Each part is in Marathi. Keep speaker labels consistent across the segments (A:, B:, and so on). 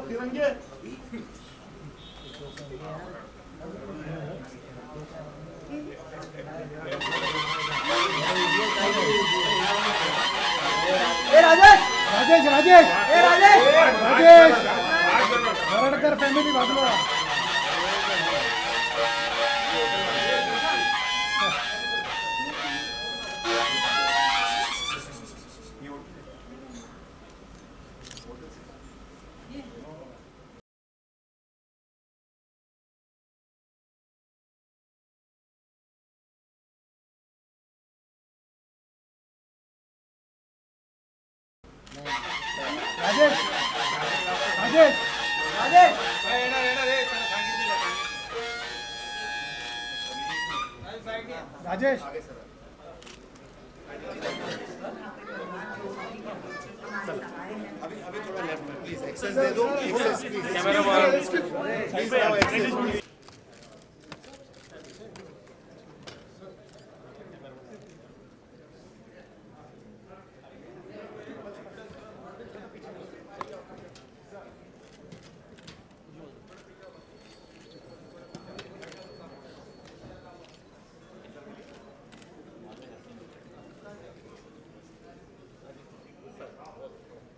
A: तिरंगे राजेश राजेश राजेश राजेश वरडकर फॅमिली बाजूला राजेश राजेश राजेश राजेश
B: अभी थोड़ा लेफ्ट में प्लीज एक्सेस दे दो access please camera please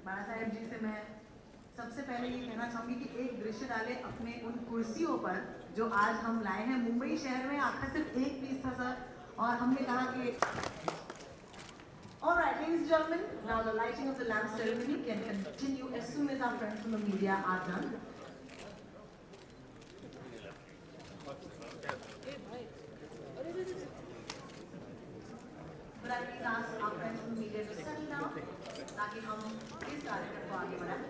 C: Bala Saheb ji से मैं सबसे पहले ये कहना चाहूंगी कि एक दृश्य डाले अपने उन कुर्सियों पर जो आज हम लाए हैं। मुंबई शहर में आपका सिर्फ एक पीस था सर और हमने कहा कि Alright, ladies and gentlemen, now the lighting of the lamp ceremony can continue as soon as our friends from the media are done. But I please ask our friends from the media to settle down ताकि हम इस कार्यक्रम को आगे बढ़ाएं।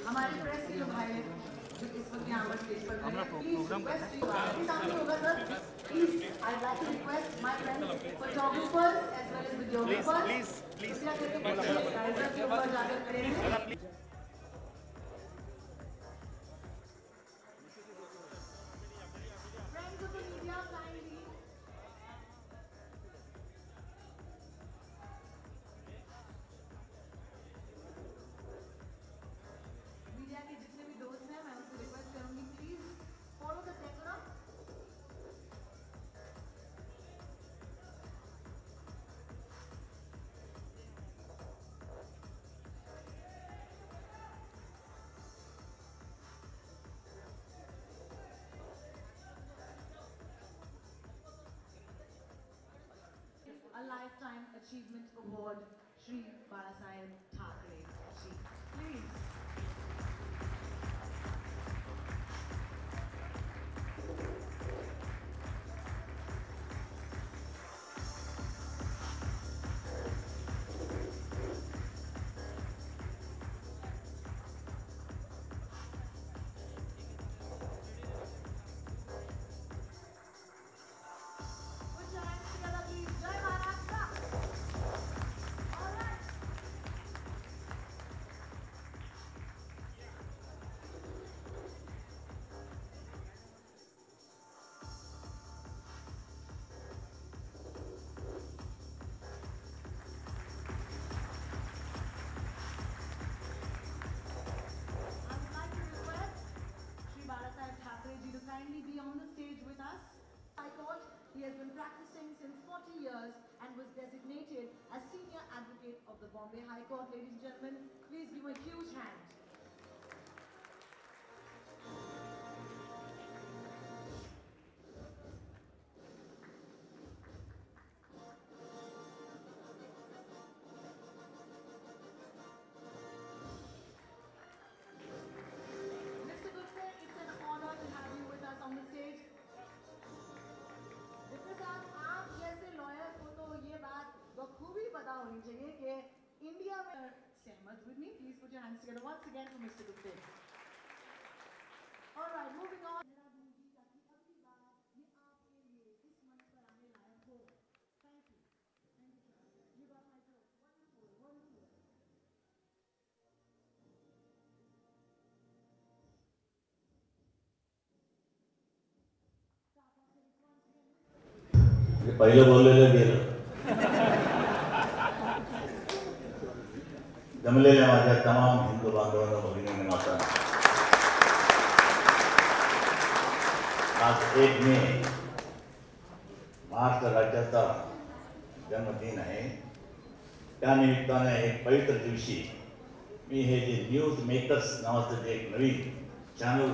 C: हमारे प्रेस के जो भाई जो इस वक्त यहाँ पर स्टेज पर please I like to request my friends photographers as well as videographers please करके ऊपर जाकर खड़े रहें। A Lifetime Achievement Award, Shri Balasaheb Thackeray ji. Please. He has been practicing since 40 years and was designated as Senior Advocate of the Bombay High Court. Ladies and gentlemen, please give a huge hand. Mr. Gupta, it's an honor to have you with us on the stage. आप जैसे लॉयर को तो ये बात बखूबी पता होनी चाहिए कि इंडिया में सहमत with me? Please put your hands together once again for Mr. Gupte. All right, moving on.
D: पहिलं बोललेलं गेलं. जमलेल्या माझ्या तमाम हिंदू बांधवांना भगिनींना माता, आज 1 मे महाराष्ट्र राज्याचा जन्मदिन आहे. त्यानिमित्ताने एक पवित्र दिवशी मी हे जे न्यूज मेकर्स नावाचं जे एक नवीन चॅनल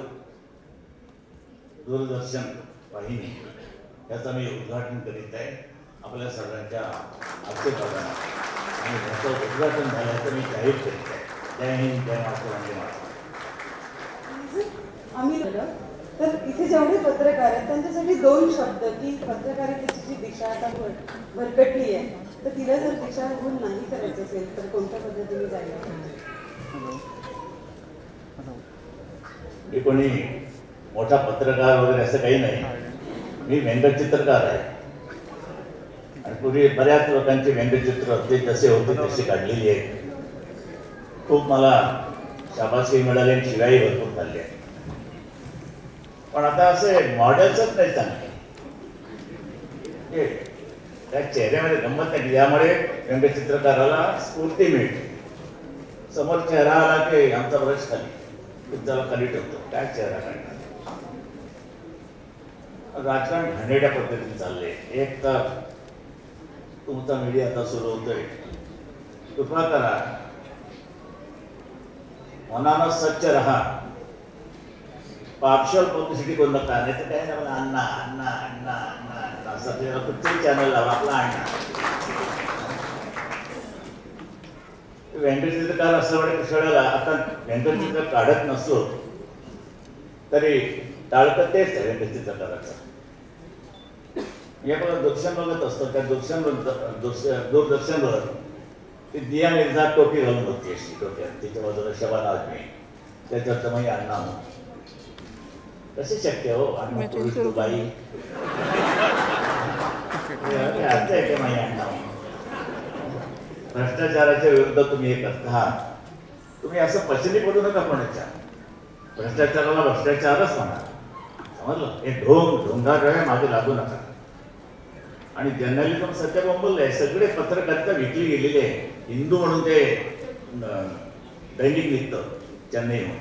D: दूरदर्शन वाहिनी याचं मी उद्घाटन करीत आहे आपल्या सर्वांच्या आशीर्वादाने, आणि याचं उद्घाटन झाल्याचं मी जाहीर करीत आहे. जय हिंद, जय महाराष्ट्र, वंदे मातरम.
E: आम्ही तर इथे जेवढे पत्रकार आहेत त्यांच्यासाठी 2 शब्द की पत्रकारितेची जी दिशा आता भरकटली आहे, तर तिला जर दिशाभूल नाही करायचं असेल तर कोणत्या पद्धतीने जायला?
D: मी कोणी मोठा पत्रकार वगैरे असं काही नाही. मी व्यंगचित्रकार आहे आणि पूर्वी बऱ्याच लोकांची व्यंगचित्र ते जसे होते तसे काढलेली आहेत. खूप मला शाबासकी मिळाली आणि शिवाई भरपूर खाल्ली आहे. पण आता असे मॉडेल्सच नाही चांगले. त्या चेहऱ्यामध्ये गंमत नाही, यामुळे व्यंगचित्रकाराला स्फूर्ती मिळते. समोर चेहरा आला की आमचा ब्रश खाली त्याला खाली ठेवतो, काय चेहरा काढणार. राजकारण घाणेरड्या पद्धतीने चालले. एक तर तुमचा मीडिया आता सुरू होतोय, कृपा करा मनानं स्वच्छ रहा. पार्शल पब्लिसिटी करू नका, नाही तर काय ना मला अण्णा अण्णा अण्णा अण्णा अण्णा असं आपल्याला कुठचंही चॅनल लावा आपला अण्णा. व्यंगचित्रकार असं वाटतं कशाला आता व्यंगचित्र काढत नसलो तरी टाळकं तेच आहे व्यंगचित्रकाराचं. मी आपण दूरदर्शन बघत असतो, त्या दूरदर्शनवर ती दिया मिर्झा टोपी घालून होती अशी डोक्यात, तिच्या बाजूला शबाना आझमी, त्याच्यात मी अण्णा म्हणून. कसे शक्य हो अण्णा पूर्वी बाई अर्थ आहे का माही अण्णा. भ्रष्टाचाराच्या विरुद्ध तुम्ही हे करता, तुम्ही असं पचनी पडू नका कोणाच्या. भ्रष्टाचाराला भ्रष्टाचारच म्हणा, समजलं. हे ढोंगार मागे लागू नका. आणि जर्नलिझम सध्या बोंबललं आहे. सगळे पत्रकारिता विकली गेलेली आहे. हिंदू म्हणून ते दैनिक निघतं चेन्नईहून,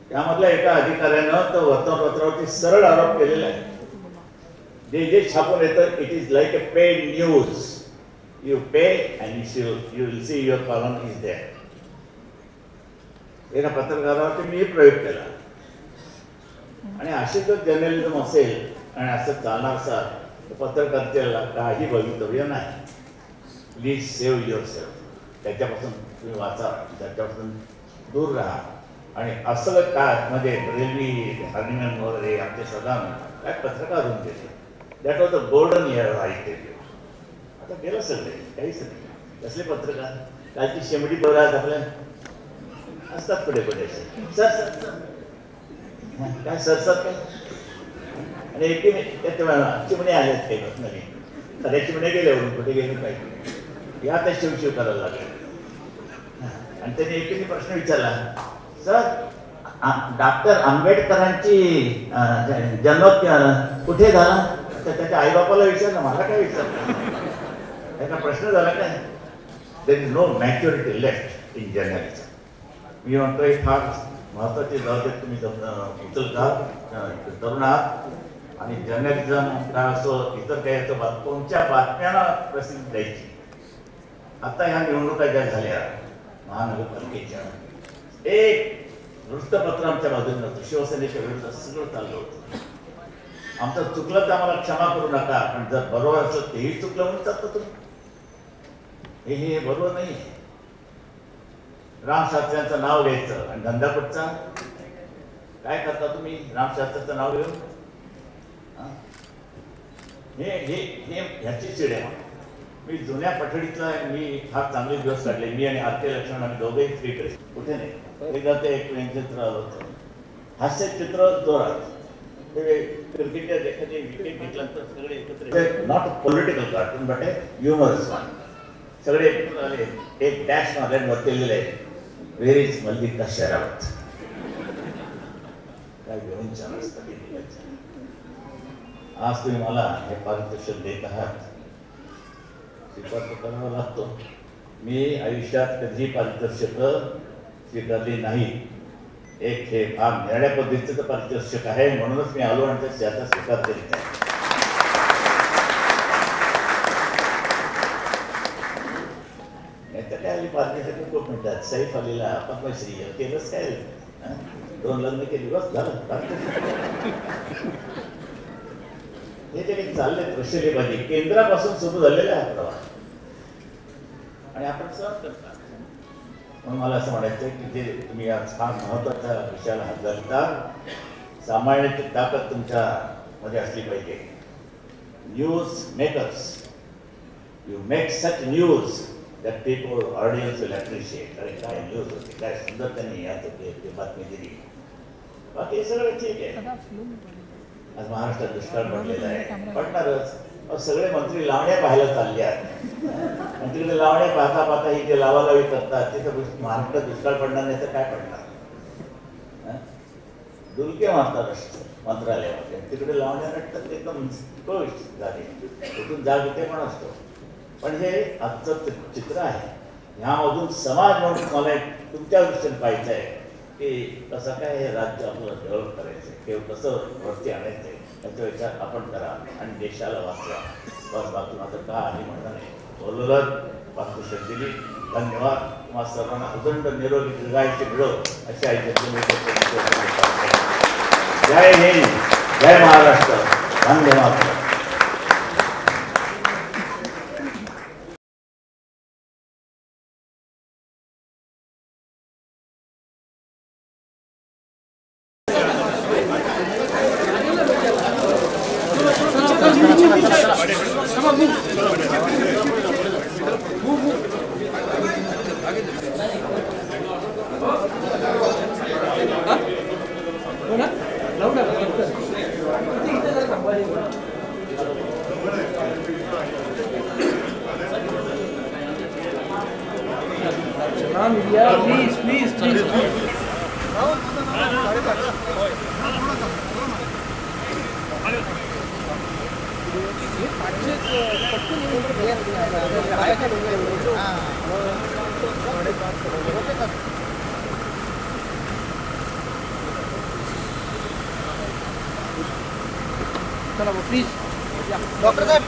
D: त्यामधल्या एका अधिकाऱ्यानं तर वर्तमानपत्रावरती सरळ आरोप केलेला आहे. जे छापून येतं it is like a paid news. You pay and you will see your column is there. एका पत्रकारावरती मी प्रयोग केला. आणि असे जर जर्नलिझम असेल आणि असं चालणार असाल तर पत्रकारितेला काही भवितव्य नाही. Please save your self. त्याच्यापासून तुम्ही वाचा, त्याच्यापासून दूर राहा. आणि असं काय म्हणजे रेल्वे हर्निमन वगैरे आमचे सदा काय पत्रकार होऊन गेले. That was the golden year I tell you. आता गेलं सगळे, काहीच नाही. कसले पत्रकार कालची शेमडी बघा आपल्या असतात पुढे पुढे सर सर सर काय सर सर काय. आणि एकीने त्या चिमणे आल्यात काही नवीन, सगळ्या चिमणे गेल्यावरून कुठे गेले पाहिजे या त्या शिवशिव करायला लागले. आणि त्यांनी एकीने प्रश्न विचारला, सर डॉक्टर आंबेडकरांची जन्म कुठे झाला. तर त्याच्या आईबापाला विचारलं, मला काय विचारलं. त्याचा प्रश्न झाला काय, there is no maturity left in journalism. मी म्हणतोय फार महत्वाची जबाबदारी तुम्ही उचलता, तरुण आहात. आणि जर्नलिझम काय असो इतर काही असं तुमच्या बातम्यांना प्रसिद्धी द्यायची. आता ह्या निवडणुका ज्या झाल्या महानगरपालिकेच्या, एक वृत्तपत्र आमच्या बाजूने नव्हतं. शिवसेनेच्या विरुद्ध सगळं चाललं होतं. आमचं चुकलं तर आम्हाला क्षमा करू नका, पण जर बरोबर असलं तेही चुकलं म्हणून चालतं तुम्ही. हे बरोबर नाही. रामशास्त्र्यांचं नाव घ्यायचं आणि धंदा कुठचा काय करता तुम्ही रामशास्त्र्यांचं नाव घेऊन. हे ह्याची चिड आहे. मी जुन्या पठडीतला मी फार चांगले दिवस काढले. मी आणि आरती लक्ष्मण आम्ही दोघेही स्त्रीकडे कुठे नाही. एकदा ते एक व्यंगचित्र आलं होतं, हास्य चित्र जोरात. ते क्रिकेटर एखादी विकेट घेतल्यानंतर सगळे एकत्र, not political cartoon but a humorous one. सगळे एकत्र आले, एक डॅश मारल्याने वरती लिहिले वेर इज मल्लिका शेरावत. काय घेऊन छान असतं. आज तुम्ही मला हे पारितोषिक देत आहात, स्वीकार करावा लागतो. मी आयुष्यात कधी पारितोषिक स्वीकारली नाही. एक हे फार निर्णय पद्धतीचं पारितोषिक आहे, म्हणूनच मी आलो आणि त्याचा स्वीकार करीत आहे. नाही तर काय पारितोषिक खूप मिळतात. सैफ अलीला पद्मश्री केलंच काय, 2 लग्न केली बस झालं. हे जे काही चाललंय प्रशलेबाजी केंद्रापासून सुरू झालेला आहे प्रवास, आणि आपण सहन करता. म्हणून मला असं म्हणायचं की जे तुम्ही आज फार महत्वाच्या विषयाला हात घालता, सांभाळण्याची ताकद तुमच्या मध्ये असली पाहिजे. News makers, you make such news that people audience will appreciate. अरे काय न्यूज होती, काय सुंदर त्यांनी यात बातमी दिली. बाकी हे सगळं ठीक आहे. आज महाराष्ट्रात दुष्काळ पडलेला आहे, पडणारच. सगळे मंत्री लावण्या पाहायला चालले आहेत. मंत्रीकडे लावण्या पाहता पाहता ही जे लावालावी करतात तिथं महाराष्ट्रात दुष्काळ पडणार नाही तर काय पडणार. डुलके मारतात मंत्रालयामध्ये, तिकडे लावण्या नटतात एकदम झाले. तिथून जाग इथे पण असतो. पण हे आजचं चित्र आहे. ह्यामधून समाज म्हणून मला तुमच्या दृष्टीने पाहायचं आहे की कसं काय हे राज्य आपलं डेव्हलप करायचं आहे, किंवा कसं वरती आणायचं आहे याचा विचार आपण करा आणि देशाला वाचवा. बस बाकी माझं का आणि म्हणणं नाही. बोललं पारितोषिक दिली. धन्यवाद. तुम्हाला सर्वांना उदंड निरोगी दीर्घायुष्य मिळो अशी ऐकत मी. जय हिंद, जय महाराष्ट्र. धन्यवाद.
A: चला प्लीज डॉक्टर साहेब.